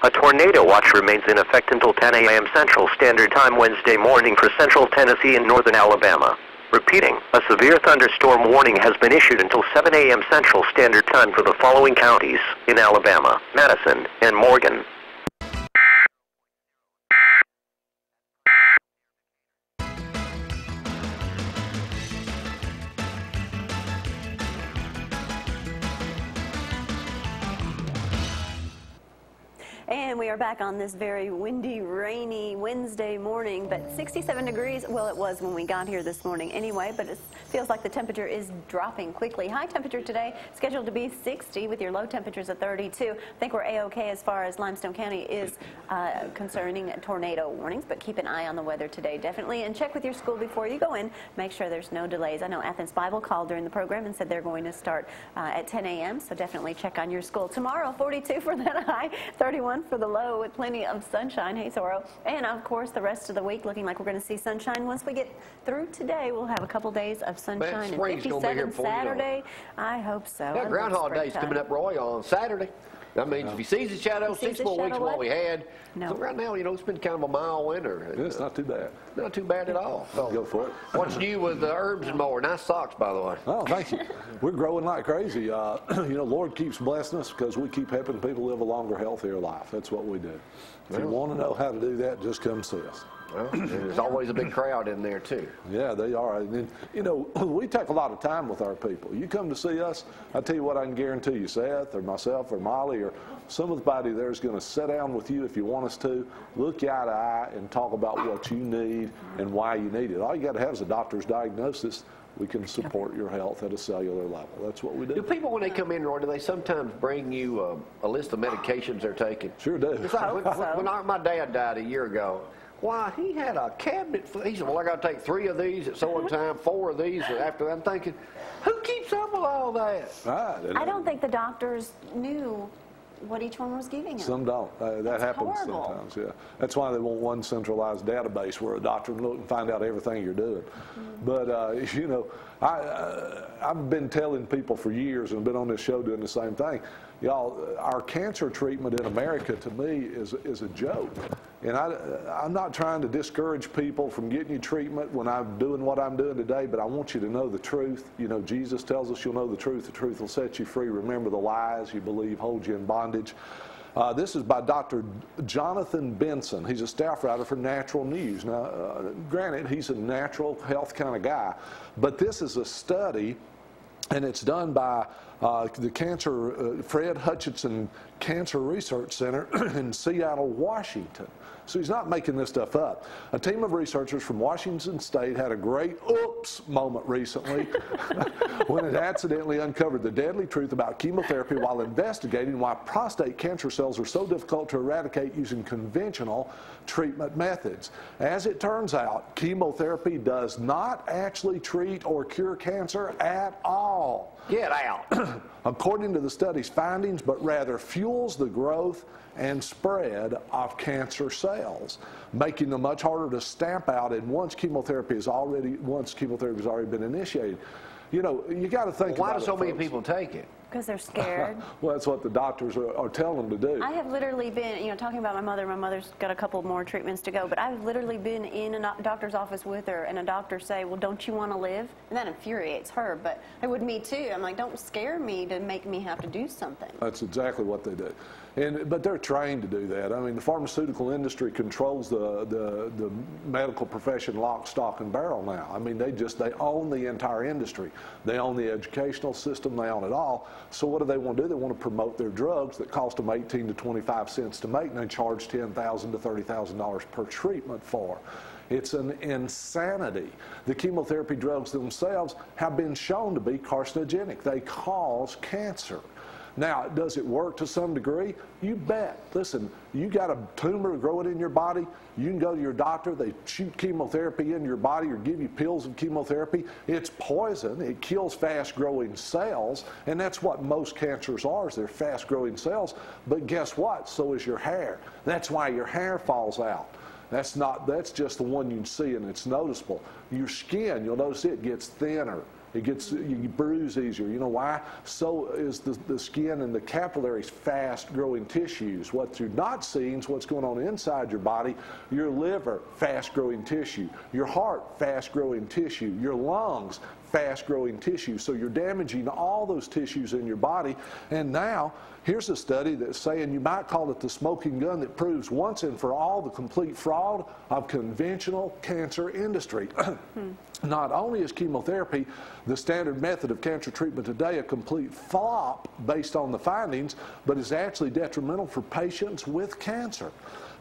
A tornado watch remains in effect until 10 a.m. Central Standard Time Wednesday morning for central Tennessee and northern Alabama. Repeating, a severe thunderstorm warning has been issued until 7 a.m. Central Standard Time for the following counties in Alabama: Madison and Morgan. And we are back on this very windy, rainy Wednesday morning, but 67 degrees, well, it was when we got here this morning anyway, but it feels like the temperature is dropping quickly. High temperature today scheduled to be 60 with your low temperatures at 32. I think we're A-OK as far as Limestone County is concerning tornado warnings, but keep an eye on the weather today, definitely, and check with your school before you go in. Make sure there's no delays. I know Athens Bible called during the program and said they're going to start at 10 a.m., so definitely check on your school. Tomorrow, 42 for that high, 31 for the low with plenty of sunshine. Hey, Soro. And, of course, the rest of the week looking like we're going to see sunshine. Once we get through today, we'll have a couple days of sunshine. And 57 Saturday. I hope so. Yeah, Groundhog Day's coming up, Roy, on Saturday. That means if you see the shadow, 6 more weeks of what we had. No. So right now, you know, it's been kind of a mild winter. Yeah, it's not too bad. Not too bad at all. So, go for it. What's new with the herbs and more? Nice socks, by the way. Oh, thank you. We're growing like crazy. You know, Lord keeps blessing us because we keep helping people live a longer, healthier life. That's what we do. If you want to know how to do that, just come see us. Well, there's always a big crowd in there, too. Yeah, they are. And then, you know, we take a lot of time with our people. You come to see us, I tell you what, I can guarantee you, Seth or myself or Molly or somebody there is going to sit down with you if you want us to, look you eye to eye and talk about what you need and why you need it. All you got to have is a doctor's diagnosis. We can support your health at a cellular level. That's what we do. Do people, when they come in, Roy, do they sometimes bring you a list of medications they're taking? Sure do. It's like when my dad died a year ago, why, he had a cabinet full. He said, well, I got to take 3 of these at so time, 4 of these after that. I'm thinking, who keeps up with all that? Right. I don't think the doctors knew what each one was giving them. Some don't. That happens sometimes, yeah. That's why they want one centralized database where a doctor can look and find out everything you're doing. But, you know, I've been telling people for years and been on this show doing the same thing. Y'all, our cancer treatment in America, to me, is a joke. And I'm not trying to discourage people from getting you treatment when I'm doing what I'm doing today, but I want you to know the truth. You know, Jesus tells us you'll know the truth will set you free. Remember the lies you believe hold you in bondage. This is by Dr. Jonathan Benson. He's a staff writer for Natural News. Now, granted, he's a natural health kind of guy, but this is a study, and it's done by the Fred Hutchinson Cancer Research Center in Seattle, Washington. So he's not making this stuff up. A team of researchers from Washington State had a great oops moment recently when it accidentally uncovered the deadly truth about chemotherapy while investigating why prostate cancer cells are so difficult to eradicate using conventional treatment methods. As it turns out, chemotherapy does not actually treat or cure cancer at all. Get out. According to the study's findings, but rather fuels the growth and spread of cancer cells, making them much harder to stamp out. And once chemotherapy has already been initiated, you know, you got to think. Why do so many people take it? Because they're scared. Well, that's what the doctors are telling them to do. I have literally been, you know, talking about my mother. My mother's got a couple more treatments to go, but I've literally been in a doctor's office with her, and a doctor say, well, don't you want to live? And that infuriates her, but it would me too. I'm like, don't scare me to make me have to do something. That's exactly what they do. But they're trained to do that. I mean, the pharmaceutical industry controls the medical profession lock, stock, and barrel now. I mean, they own the entire industry. They own the educational system. They own it all. So what do they want to do? They want to promote their drugs that cost them 18 to 25 cents to make, and they charge $10,000 to $30,000 per treatment for. It's an insanity. The chemotherapy drugs themselves have been shown to be carcinogenic. They cause cancer. Now, does it work to some degree? You bet. Listen, you got a tumor growing in your body, you can go to your doctor, they shoot chemotherapy in your body or give you pills of chemotherapy. It's poison. It kills fast-growing cells, and that's what most cancers are, is they're fast-growing cells. But guess what? So is your hair. That's why your hair falls out. That's just the one you can see, and it's noticeable. Your skin, you'll notice it gets thinner You bruise easier. You know why? So is the skin and the capillaries fast-growing tissues. What you're not seeing is what's going on inside your body. Your liver, fast-growing tissue. Your heart, fast-growing tissue. Your lungs, fast-growing tissue. So you're damaging all those tissues in your body. And now, here's a study that's saying you might call it the smoking gun that proves once and for all the complete fraud of conventional cancer industry. Not only is chemotherapy the standard method of cancer treatment today a complete flop based on the findings, but is actually detrimental for patients with cancer.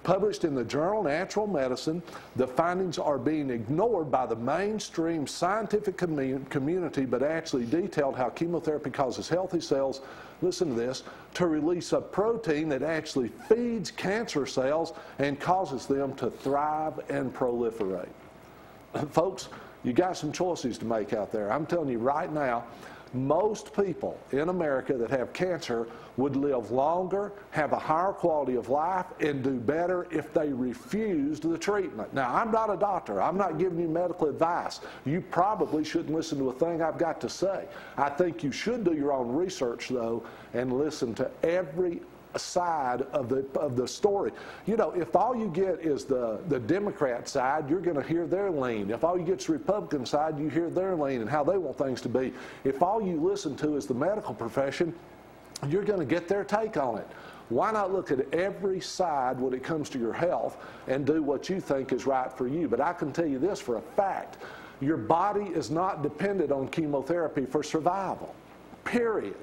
Published in the journal Natural Medicine, the findings are being ignored by the mainstream scientific community, but actually detailed how chemotherapy causes healthy cells, listen to this, to release a protein that actually feeds cancer cells and causes them to thrive and proliferate. Folks, you got some choices to make out there. I'm telling you right now, most people in America that have cancer would live longer, have a higher quality of life, and do better if they refused the treatment. Now, I'm not a doctor. I'm not giving you medical advice. You probably shouldn't listen to a thing I've got to say. I think you should do your own research, though, and listen to every side of the story. You know, if all you get is the Democrat side, you're going to hear their lean. If all you get is the Republican side, you hear their lean and how they want things to be. If all you listen to is the medical profession, you're going to get their take on it. Why not look at every side when it comes to your health and do what you think is right for you? But I can tell you this for a fact. Your body is not dependent on chemotherapy for survival, period.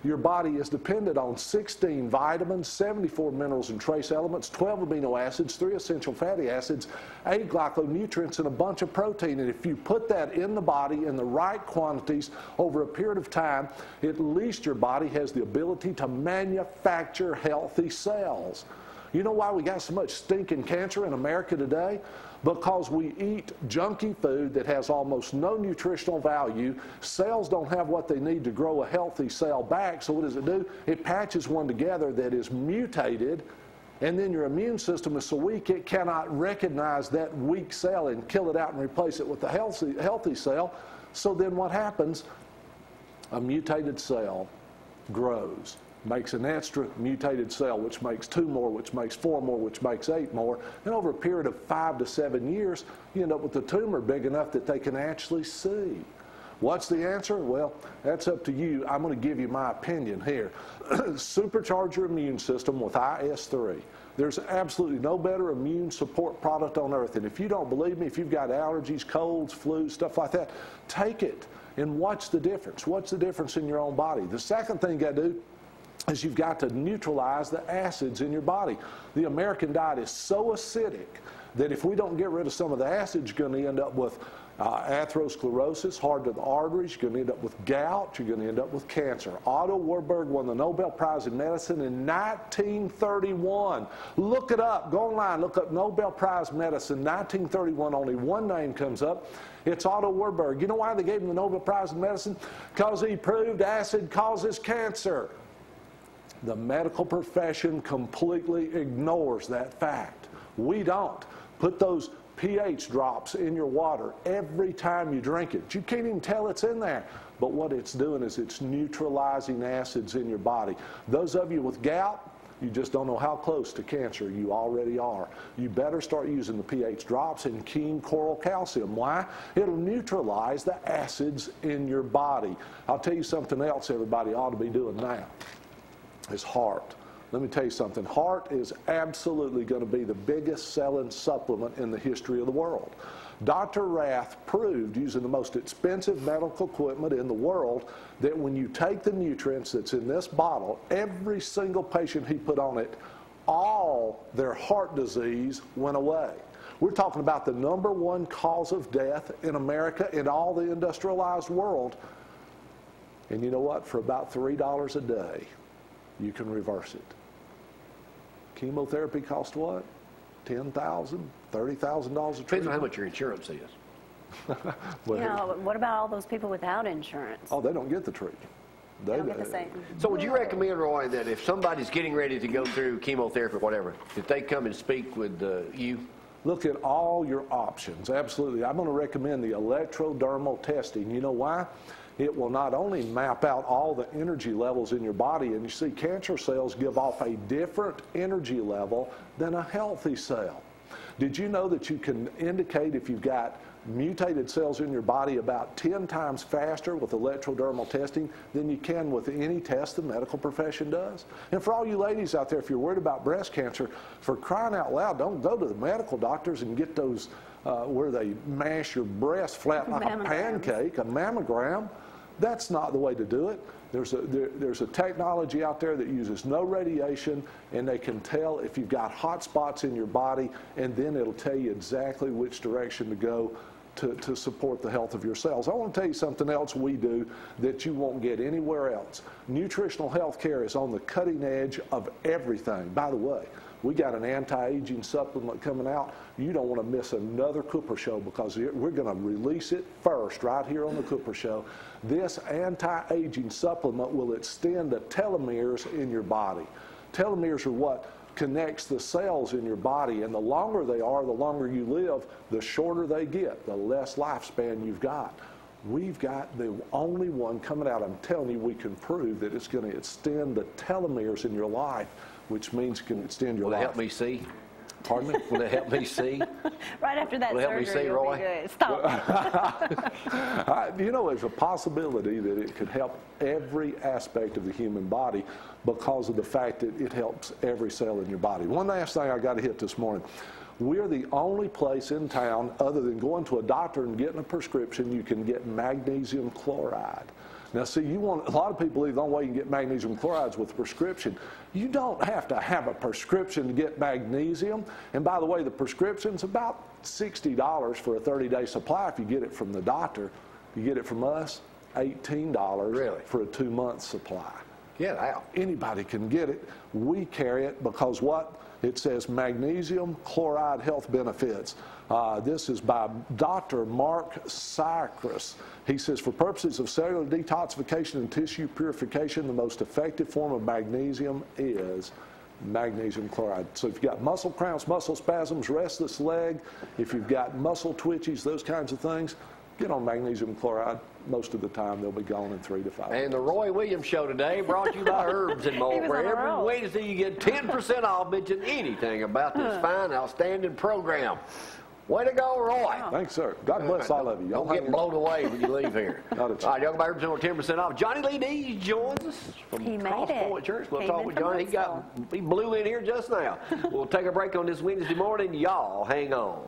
Your body is dependent on 16 vitamins, 74 minerals and trace elements, 12 amino acids, 3 essential fatty acids, 8 glyconutrients, and a bunch of protein. And if you put that in the body in the right quantities over a period of time, at least your body has the ability to manufacture healthy cells. You know why we got so much stinking cancer in America today? Because we eat junky food that has almost no nutritional value. Cells don't have what they need to grow a healthy cell back. So what does it do? It patches one together that is mutated, and then your immune system is so weak it cannot recognize that weak cell and kill it out and replace it with a healthy cell. So then what happens? A mutated cell grows, makes an extra mutated cell, which makes 2 more, which makes 4 more, which makes 8 more. And over a period of 5 to 7 years, you end up with a tumor big enough that they can actually see. What's the answer? Well, that's up to you. I'm going to give you my opinion here. Supercharge your immune system with IS3. There's absolutely no better immune support product on earth. And if you don't believe me, if you've got allergies, colds, flu, stuff like that, take it and watch the difference. What's the difference in your own body? The second thing you got to do is you've got to neutralize the acids in your body. The American diet is so acidic that if we don't get rid of some of the acids, you're going to end up with atherosclerosis, hard to the arteries, you're going to end up with gout, you're going to end up with cancer. Otto Warburg won the Nobel Prize in Medicine in 1931. Look it up. Go online, look up Nobel Prize Medicine, 1931. Only one name comes up. It's Otto Warburg. You know why they gave him the Nobel Prize in Medicine? Because he proved acid causes cancer. The medical profession completely ignores that fact. We don't. Put those pH drops in your water every time you drink it. You can't even tell it's in there. But what it's doing is it's neutralizing acids in your body. Those of you with gout, you just don't know how close to cancer you already are. You better start using the pH drops and Keen Coral Calcium. Why? It'll neutralize the acids in your body. I'll tell you something else everybody ought to be doing now. Is heart. Let me tell you something. Heart is absolutely going to be the biggest selling supplement in the history of the world. Dr. Rath proved, using the most expensive medical equipment in the world, that when you take the nutrients that's in this bottle, every single patient he put on it, all their heart disease went away. We're talking about the #1 cause of death in America and all the industrialized world. And you know what? For about $3 a day, you can reverse it. Chemotherapy costs what? $10,000, $30,000 a treatment? Depends on how much your insurance is. Well, you know, what about all those people without insurance? Oh, they don't get the treatment. They don't get the same. So would you recommend, Roy, that if somebody's getting ready to go through chemotherapy or whatever, that they come and speak with you? Look at all your options. Absolutely. I'm going to recommend the electrodermal testing. You know why? It will not only map out all the energy levels in your body, and you see cancer cells give off a different energy level than a healthy cell. Did you know that you can indicate if you've got mutated cells in your body about 10 times faster with electrodermal testing than you can with any test the medical profession does? And for all you ladies out there, if you're worried about breast cancer, for crying out loud, don't go to the medical doctors and get those where they mash your breast flat like a pancake, a mammogram. That's not the way to do it. There's a technology out there that uses no radiation, and they can tell if you've got hot spots in your body, and then it'll tell you exactly which direction to go to support the health of your cells. I want to tell you something else we do that you won't get anywhere else. Nutritional health care is on the cutting edge of everything. By the way, we got an anti-aging supplement coming out. You don't want to miss another Cooper Show because we're going to release it first right here on the Cooper Show. This anti-aging supplement will extend the telomeres in your body. Telomeres are what connects the cells in your body, and the longer they are, the longer you live, the shorter they get, the less lifespan you've got. We've got the only one coming out. I'm telling you, we can prove that it's going to extend the telomeres in your life, which means it can extend your life. Will it help me see? Pardon me? Will it help me see? Right after that Will it help me surgery, see, you'll Roy? be good. Stop. You know, there's a possibility that it could help every aspect of the human body because of the fact that it helps every cell in your body. One last thing I got to hit this morning. We're the only place in town, other than going to a doctor and getting a prescription, you can get magnesium chloride. Now, see, a lot of people believe the only way you can get magnesium chloride is with a prescription. You don't have to have a prescription to get magnesium. And by the way, the prescription's about $60 for a 30-day supply if you get it from the doctor. If you get it from us, $18 for a 2-month supply. Get out. Anybody can get it. We carry it because what? It says magnesium chloride health benefits. This is by Dr. Mark Cycris. He says, for purposes of cellular detoxification and tissue purification, the most effective form of magnesium is magnesium chloride. So if you've got muscle cramps, muscle spasms, restless leg, if you've got muscle twitches, those kinds of things, get on magnesium chloride. Most of the time, they'll be gone in 3 to 5 days. And the Roy Williams Show today brought to you by Herbs and More, where every Wednesday you get 10% off. Mention anything about this fine, outstanding program. Way to go, Roy. Thanks, sir. God bless all of you. Don't get blown away when you leave here. Not a chance. All right, y'all go by Herbs and More, 10% off. Johnny Lee Dees joins us from He made Cross it. Point Church. We'll Came talk in with from Johnny. He blew in here just now. We'll take a break on this Wednesday morning. Y'all hang on.